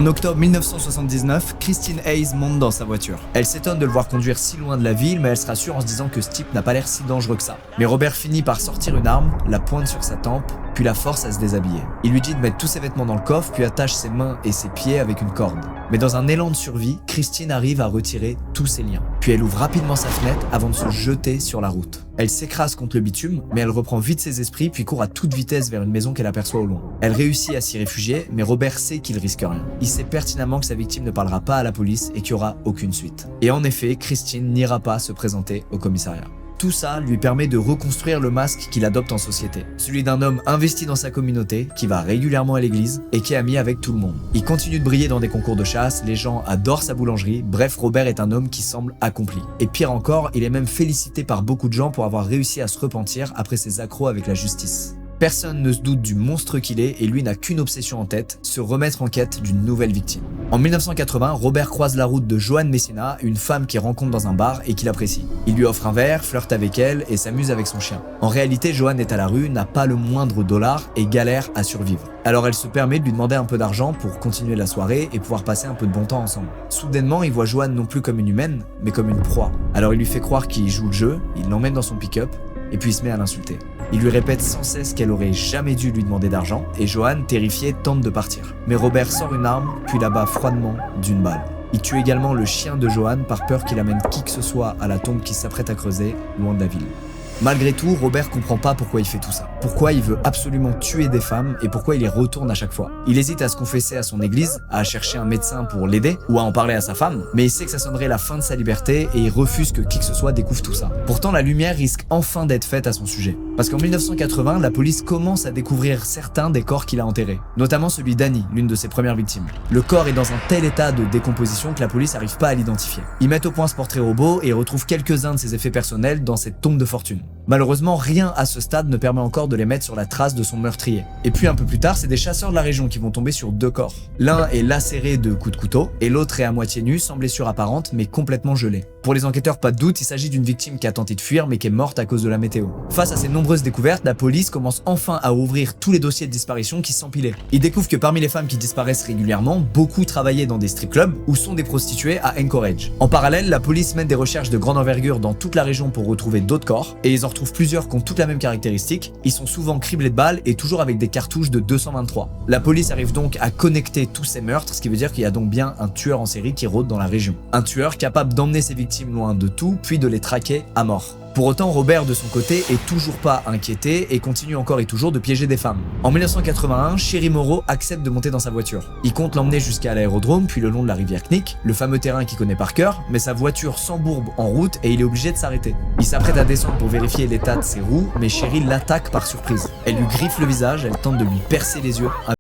En octobre 1979, Christine Hayes monte dans sa voiture. Elle s'étonne de le voir conduire si loin de la ville, mais elle se rassure en se disant que ce type n'a pas l'air si dangereux que ça. Mais Robert finit par sortir une arme, la pointe sur sa tempe, puis la force à se déshabiller. Il lui dit de mettre tous ses vêtements dans le coffre, puis attache ses mains et ses pieds avec une corde. Mais dans un élan de survie, Christine arrive à retirer tous ses liens. Puis elle ouvre rapidement sa fenêtre avant de se jeter sur la route. Elle s'écrase contre le bitume, mais elle reprend vite ses esprits puis court à toute vitesse vers une maison qu'elle aperçoit au loin. Elle réussit à s'y réfugier, mais Robert sait qu'il risque rien. Il sait pertinemment que sa victime ne parlera pas à la police et qu'il n'y aura aucune suite. Et en effet, Christine n'ira pas se présenter au commissariat. Tout ça lui permet de reconstruire le masque qu'il adopte en société. Celui d'un homme investi dans sa communauté, qui va régulièrement à l'église et qui est ami avec tout le monde. Il continue de briller dans des concours de chasse, les gens adorent sa boulangerie, bref, Robert est un homme qui semble accompli. Et pire encore, il est même félicité par beaucoup de gens pour avoir réussi à se repentir après ses accrocs avec la justice. Personne ne se doute du monstre qu'il est et lui n'a qu'une obsession en tête, se remettre en quête d'une nouvelle victime. En 1980, Robert croise la route de Joan Messina, une femme qu'il rencontre dans un bar et qu'il apprécie. Il lui offre un verre, flirte avec elle et s'amuse avec son chien. En réalité, Joan est à la rue, n'a pas le moindre dollar et galère à survivre. Alors elle se permet de lui demander un peu d'argent pour continuer la soirée et pouvoir passer un peu de bon temps ensemble. Soudainement, il voit Joan non plus comme une humaine, mais comme une proie. Alors il lui fait croire qu'il joue le jeu, il l'emmène dans son pick-up et puis il se met à l'insulter. Il lui répète sans cesse qu'elle aurait jamais dû lui demander d'argent et Joan, terrifiée, tente de partir. Mais Robert sort une arme puis l'abat froidement d'une balle. Il tue également le chien de Joan par peur qu'il amène qui que ce soit à la tombe qu'il s'apprête à creuser loin de la ville. Malgré tout, Robert comprend pas pourquoi il fait tout ça. Pourquoi il veut absolument tuer des femmes et pourquoi il y retourne à chaque fois. Il hésite à se confesser à son église, à chercher un médecin pour l'aider ou à en parler à sa femme, mais il sait que ça sonnerait la fin de sa liberté et il refuse que qui que ce soit découvre tout ça. Pourtant, la lumière risque enfin d'être faite à son sujet. Parce qu'en 1980, la police commence à découvrir certains des corps qu'il a enterrés, notamment celui d'Annie, l'une de ses premières victimes. Le corps est dans un tel état de décomposition que la police n'arrive pas à l'identifier. Ils mettent au point ce portrait robot et retrouvent quelques-uns de ses effets personnels dans cette tombe de fortune. Malheureusement, rien à ce stade ne permet encore de les mettre sur la trace de son meurtrier. Et puis un peu plus tard, c'est des chasseurs de la région qui vont tomber sur deux corps. L'un est lacéré de coups de couteau et l'autre est à moitié nu, sans blessure apparente mais complètement gelé. Pour les enquêteurs, pas de doute, il s'agit d'une victime qui a tenté de fuir mais qui est morte à cause de la météo. Face à ces nombreuses découvertes, la police commence enfin à ouvrir tous les dossiers de disparition qui s'empilaient. Ils découvrent que parmi les femmes qui disparaissent régulièrement, beaucoup travaillaient dans des strip clubs ou sont des prostituées à Anchorage. En parallèle, la police mène des recherches de grande envergure dans toute la région pour retrouver d'autres corps et ils en retrouvent plusieurs qui ont toutes la même caractéristique. Ils sont souvent criblés de balles et toujours avec des cartouches de 223. La police arrive donc à connecter tous ces meurtres, ce qui veut dire qu'il y a donc bien un tueur en série qui rôde dans la région. Un tueur capable d'emmener ses victimes loin de tout, puis de les traquer à mort. Pour autant, Robert, de son côté, est toujours pas inquiété et continue encore et toujours de piéger des femmes. En 1981, Sherry Moreau accepte de monter dans sa voiture. Il compte l'emmener jusqu'à l'aérodrome, puis le long de la rivière Knik, le fameux terrain qu'il connaît par cœur, mais sa voiture s'embourbe en route et il est obligé de s'arrêter. Il s'apprête à descendre pour vérifier l'état de ses roues, mais Sherry l'attaque par surprise. Elle lui griffe le visage, elle tente de lui percer les yeux.